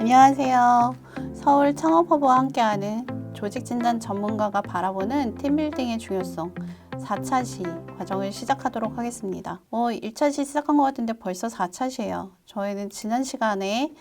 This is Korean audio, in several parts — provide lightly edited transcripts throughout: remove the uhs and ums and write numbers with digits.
안녕하세요. 서울 창업허브와 함께하는 조직진단 전문가가 바라보는 팀빌딩의 중요성 4차 시 과정을 시작하도록 하겠습니다. 1차 시 시작한 것 같은데 벌써 4차 시예요. 저희는 지난 시간에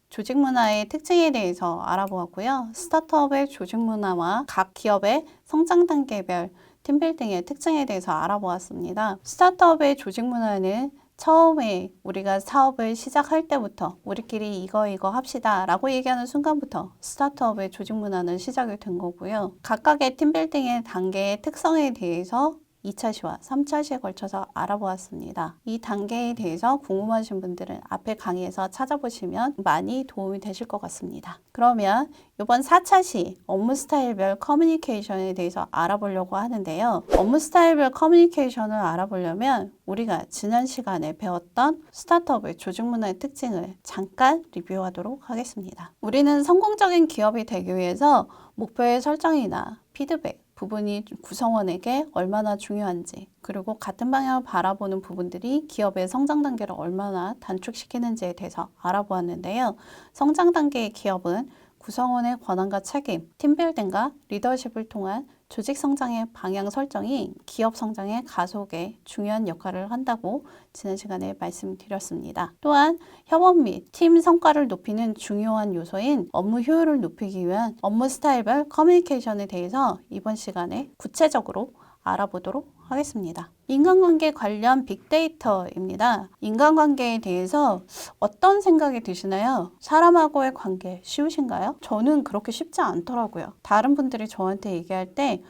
조직 문화의 특징에 대해서 알아보았고요. 스타트업의 조직 문화와 각 기업의 성장 단계별 팀빌딩의 특징에 대해서 알아보았습니다. 스타트업의 조직 문화는 처음에 우리가 사업을 시작할 때부터 우리끼리 이거 합시다 라고 얘기하는 순간부터 스타트업의 조직 문화는 시작이 된 거고요. 각각의 팀빌딩의 단계의 특성에 대해서 2차 시와 3차 시에 걸쳐서 알아보았습니다. 이 단계에 대해서 궁금하신 분들은 앞에 강의에서 찾아보시면 많이 도움이 되실 것 같습니다. 그러면 이번 4차 시 업무 스타일별 커뮤니케이션에 대해서 알아보려고 하는데요. 업무 스타일별 커뮤니케이션을 알아보려면 우리가 지난 시간에 배웠던 스타트업의 조직 문화의 특징을 잠깐 리뷰하도록 하겠습니다. 우리는 성공적인 기업이 되기 위해서 목표의 설정이나 피드백, 부분이 구성원에게 얼마나 중요한지, 그리고 같은 방향을 바라보는 부분들이 기업의 성장 단계를 얼마나 단축시키는지에 대해서 알아보았는데요. 성장 단계의 기업은 구성원의 권한과 책임, 팀빌딩과 리더십을 통한 조직 성장의 방향 설정이 기업 성장의 가속에 중요한 역할을 한다고 지난 시간에 말씀드렸습니다. 또한 협업 및 팀 성과를 높이는 중요한 요소인 업무 효율을 높이기 위한 업무 스타일별 커뮤니케이션에 대해서 이번 시간에 구체적으로 알아보도록 하겠습니다. 인간관계 관련 빅데이터입니다. 인간관계에 대해서 어떤 생각이 드시나요? 사람하고의 관계 쉬우신가요? 저는 그렇게 쉽지 않더라고요. 다른 분들이 저한테 얘기할 때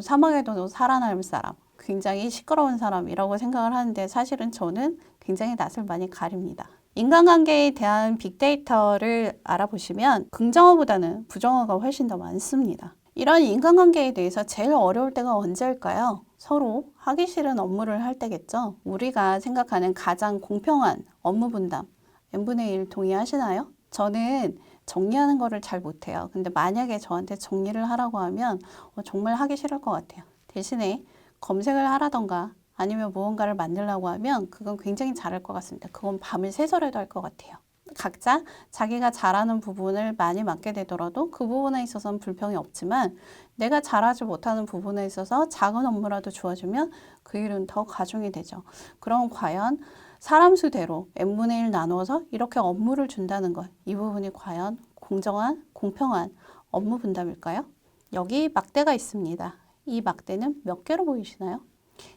사막에도 살아남을 사람, 굉장히 시끄러운 사람이라고 생각을 하는데 사실은 저는 굉장히 낯을 많이 가립니다. 인간관계에 대한 빅데이터를 알아보시면 긍정어보다는 부정어가 훨씬 더 많습니다. 이런 인간관계에 대해서 제일 어려울 때가 언제일까요? 서로 하기 싫은 업무를 할 때겠죠. 우리가 생각하는 가장 공평한 업무 분담, n분의 1 동의하시나요? 저는 정리하는 거를 잘 못해요. 근데 만약에 저한테 정리를 하라고 하면 정말 하기 싫을 것 같아요. 대신에 검색을 하라던가 아니면 무언가를 만들라고 하면 그건 굉장히 잘할 것 같습니다. 그건 밤을 새서라도 할 것 같아요. 각자 자기가 잘하는 부분을 많이 맡게 되더라도 그 부분에 있어서는 불평이 없지만 내가 잘하지 못하는 부분에 있어서 작은 업무라도 주어지면 그 일은 더 가중이 되죠. 그럼 과연 사람 수대로 n분의 1 나누어서 이렇게 업무를 준다는 것, 이 부분이 과연 공정한, 공평한 업무 분담일까요? 여기 막대가 있습니다. 이 막대는 몇 개로 보이시나요?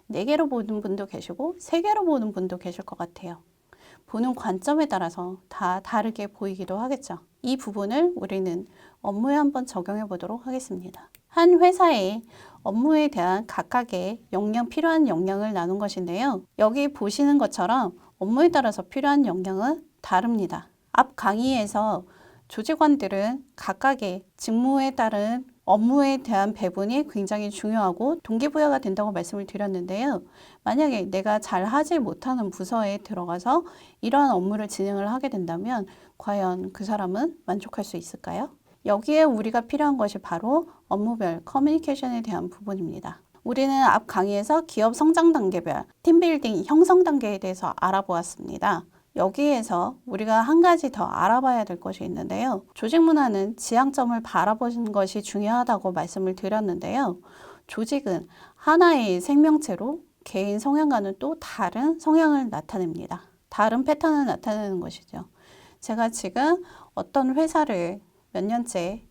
4개로 보는 분도 계시고 3개로 보는 분도 계실 것 같아요. 보는 관점에 따라서 다 다르게 보이기도 하겠죠. 이 부분을 우리는 업무에 한번 적용해 보도록 하겠습니다. 한 회사의 업무에 대한 각각의 필요한 역량을 나눈 것인데요. 여기 보시는 것처럼 업무에 따라서 필요한 역량은 다릅니다. 앞 강의에서 조직원들은 각각의 직무에 따른 업무에 대한 배분이 굉장히 중요하고 동기부여가 된다고 말씀을 드렸는데요. 만약에 내가 잘 하지 못하는 부서에 들어가서 이러한 업무를 진행을 하게 된다면 과연 그 사람은 만족할 수 있을까요? 여기에 우리가 필요한 것이 바로 업무별 커뮤니케이션에 대한 부분입니다. 우리는 앞 강의에서 기업 성장 단계별 팀빌딩 형성 단계에 대해서 알아보았습니다. 여기에서 우리가 한 가지 더 알아봐야 될 것이 있는데요. 조직 문화는 지향점을 바라보는 것이 중요하다고 말씀을 드렸는데요. 조직은 하나의 생명체로 개인 성향과는 또 다른 성향을 나타냅니다. 다른 패턴을 나타내는 것이죠. 제가 지금 어떤 회사를 몇 년째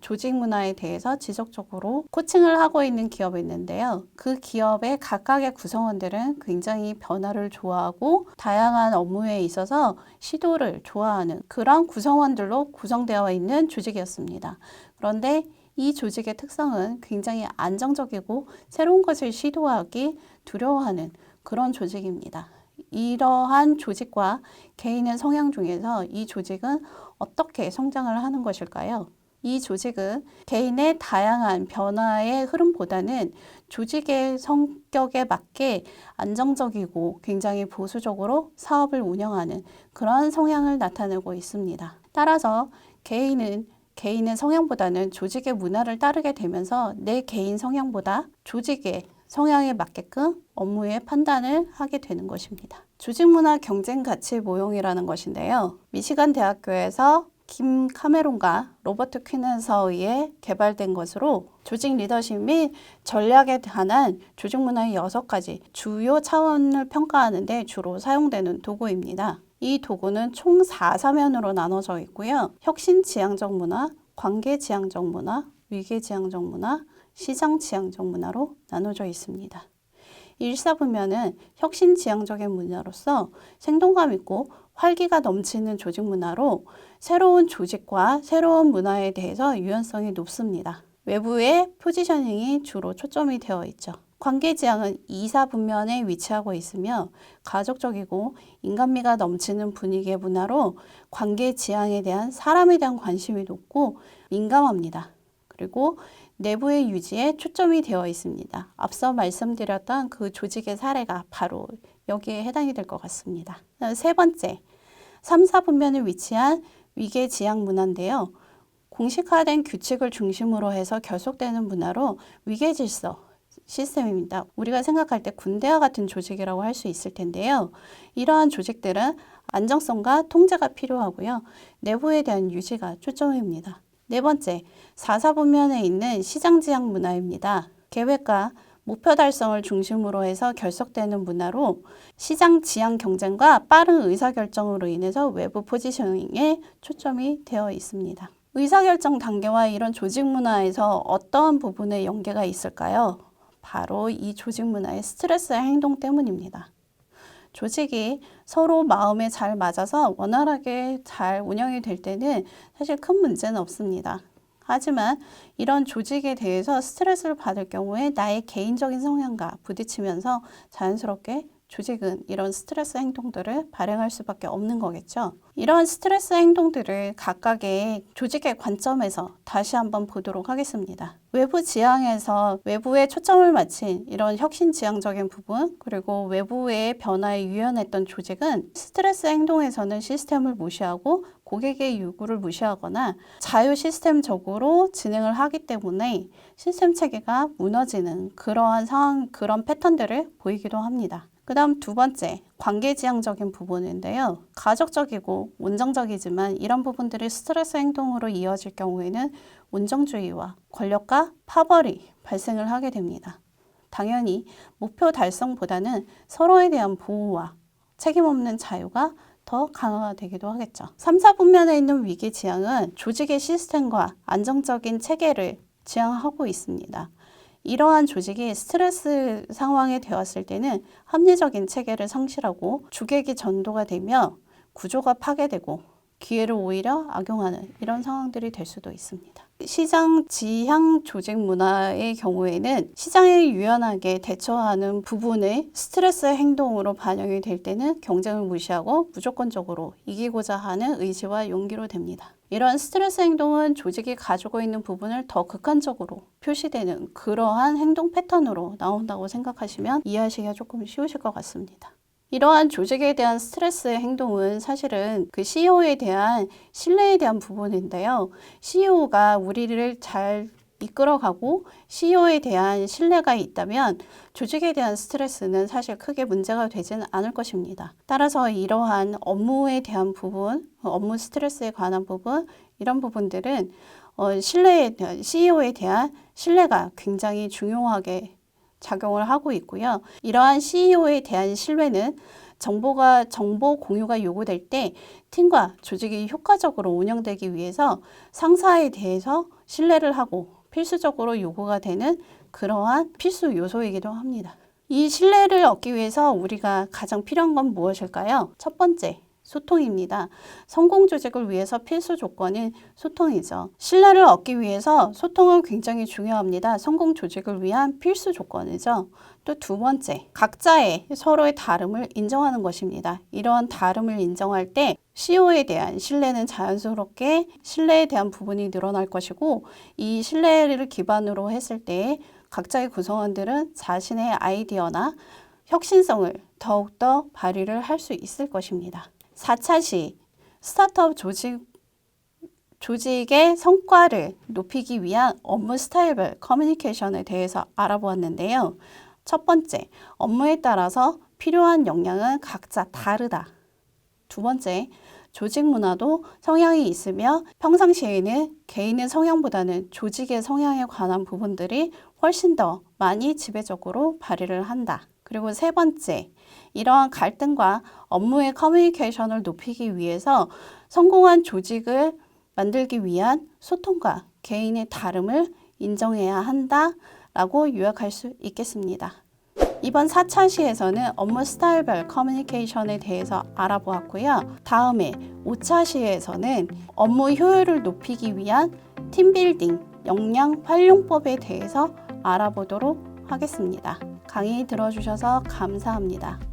조직 문화에 대해서 지속적으로 코칭을 하고 있는 기업이 있는데요. 그 기업의 각각의 구성원들은 굉장히 변화를 좋아하고 다양한 업무에 있어서 시도를 좋아하는 그런 구성원들로 구성되어 있는 조직이었습니다. 그런데 이 조직의 특성은 굉장히 안정적이고 새로운 것을 시도하기 두려워하는 그런 조직입니다. 이러한 조직과 개인의 성향 중에서 이 조직은 어떻게 성장을 하는 것일까요? 이 조직은 개인의 다양한 변화의 흐름보다는 조직의 성격에 맞게 안정적이고 굉장히 보수적으로 사업을 운영하는 그런 성향을 나타내고 있습니다. 따라서 개인은 개인의 성향보다는 조직의 문화를 따르게 되면서 내 개인 성향보다 조직의 성향에 맞게끔 업무의 판단을 하게 되는 것입니다. 조직문화 경쟁가치 모형이라는 것인데요. 미시간 대학교에서 김 카메론과 로버트 퀴넨서에 의해 개발된 것으로 조직 리더십 및 전략에 관한 조직 문화의 6가지 주요 차원을 평가하는 데 주로 사용되는 도구입니다. 이 도구는 총 4사면으로 나눠져 있고요. 혁신지향적 문화, 관계지향적 문화, 위계지향적 문화, 시장지향적 문화로 나눠져 있습니다. 1사분면은 혁신지향적인 문화로서 생동감 있고 활기가 넘치는 조직 문화로 새로운 조직과 새로운 문화에 대해서 유연성이 높습니다. 외부의 포지셔닝이 주로 초점이 되어 있죠. 관계지향은 2사분면에 위치하고 있으며 가족적이고 인간미가 넘치는 분위기의 문화로 관계지향에 대한 사람에 대한 관심이 높고 민감합니다. 그리고 내부의 유지에 초점이 되어 있습니다. 앞서 말씀드렸던 그 조직의 사례가 바로 여기에 해당이 될 것 같습니다. 세 번째, 3사분면에 위치한 위계지향 문화인데요. 공식화된 규칙을 중심으로 해서 결속되는 문화로 위계질서 시스템입니다. 우리가 생각할 때 군대와 같은 조직이라고 할 수 있을 텐데요. 이러한 조직들은 안정성과 통제가 필요하고요. 내부에 대한 유지가 초점입니다. 네 번째, 4사분면에 있는 시장지향 문화입니다. 계획과 목표 달성을 중심으로 해서 결속되는 문화로 시장 지향 경쟁과 빠른 의사결정으로 인해서 외부 포지셔닝에 초점이 되어 있습니다. 의사결정 단계와 이런 조직 문화에서 어떠한 부분에 연계가 있을까요? 바로 이 조직 문화의 스트레스 행동 때문입니다. 조직이 서로 마음에 잘 맞아서 원활하게 잘 운영이 될 때는 사실 큰 문제는 없습니다. 하지만 이런 조직에 대해서 스트레스를 받을 경우에 나의 개인적인 성향과 부딪히면서 자연스럽게 조직은 이런 스트레스 행동들을 발행할 수밖에 없는 거겠죠. 이런 스트레스 행동들을 각각의 조직의 관점에서 다시 한번 보도록 하겠습니다. 외부 지향에서 외부에 초점을 맞춘 이런 혁신지향적인 부분, 그리고 외부의 변화에 유연했던 조직은 스트레스 행동에서는 시스템을 무시하고 고객의 요구를 무시하거나 자유 시스템적으로 진행을 하기 때문에 시스템 체계가 무너지는 그러한 상황, 그런 패턴들을 보이기도 합니다. 그 다음 두 번째, 관계지향적인 부분인데요. 가족적이고 온정적이지만 이런 부분들이 스트레스 행동으로 이어질 경우에는 온정주의와 권력과 파벌이 발생을 하게 됩니다. 당연히 목표 달성보다는 서로에 대한 보호와 책임 없는 자유가 더 강화가 되기도 하겠죠. 3사분면에 있는 위기지향은 조직의 시스템과 안정적인 체계를 지향하고 있습니다. 이러한 조직이 스트레스 상황에 되었을 때는 합리적인 체계를 상실하고 주객이 전도가 되며 구조가 파괴되고 기회를 오히려 악용하는 이런 상황들이 될 수도 있습니다. 시장 지향 조직 문화의 경우에는 시장에 유연하게 대처하는 부분의 스트레스 행동으로 반영이 될 때는 경쟁을 무시하고 무조건적으로 이기고자 하는 의지와 용기로 됩니다. 이러한 스트레스 행동은 조직이 가지고 있는 부분을 더 극한적으로 표시되는 그러한 행동 패턴으로 나온다고 생각하시면 이해하시기가 조금 쉬우실 것 같습니다. 이러한 조직에 대한 스트레스 행동은 사실은 그 CEO에 대한 신뢰에 대한 부분인데요. CEO가 우리를 잘 이끌어가고 CEO에 대한 신뢰가 있다면 조직에 대한 스트레스는 사실 크게 문제가 되지는 않을 것입니다. 따라서 이러한 업무에 대한 부분, 업무 스트레스에 관한 부분, 이런 부분들은 신뢰에 대한, CEO에 대한 신뢰가 굉장히 중요하게 작용을 하고 있고요. 이러한 CEO에 대한 신뢰는 정보 공유가 요구될 때 팀과 조직이 효과적으로 운영되기 위해서 상사에 대해서 신뢰를 하고 필수적으로 요구가 되는 그러한 필수 요소이기도 합니다. 이 신뢰를 얻기 위해서 우리가 가장 필요한 건 무엇일까요? 첫 번째, 소통입니다. 성공 조직을 위해서 필수 조건인 소통이죠. 신뢰를 얻기 위해서 소통은 굉장히 중요합니다. 성공 조직을 위한 필수 조건이죠. 또 두 번째, 각자의 서로의 다름을 인정하는 것입니다. 이러한 다름을 인정할 때 CEO에 대한 신뢰는 자연스럽게 신뢰에 대한 부분이 늘어날 것이고 이 신뢰를 기반으로 했을 때 각자의 구성원들은 자신의 아이디어나 혁신성을 더욱더 발휘를 할 수 있을 것입니다. 4차 시 스타트업 조직의 성과를 높이기 위한 업무 스타일별 커뮤니케이션에 대해서 알아보았는데요. 첫 번째, 업무에 따라서 필요한 역량은 각자 다르다. 두 번째, 조직 문화도 성향이 있으며 평상시에는 개인의 성향보다는 조직의 성향에 관한 부분들이 훨씬 더 많이 지배적으로 발휘를 한다. 그리고 세 번째, 이러한 갈등과 업무의 커뮤니케이션을 높이기 위해서 성공한 조직을 만들기 위한 소통과 개인의 다름을 인정해야 한다라고 요약할 수 있겠습니다. 이번 4차 시에서는 업무 스타일별 커뮤니케이션에 대해서 알아보았고요. 다음에 5차 시에서는 업무 효율을 높이기 위한 팀빌딩, 역량 활용법에 대해서 알아보도록 하겠습니다. 강의 들어주셔서 감사합니다.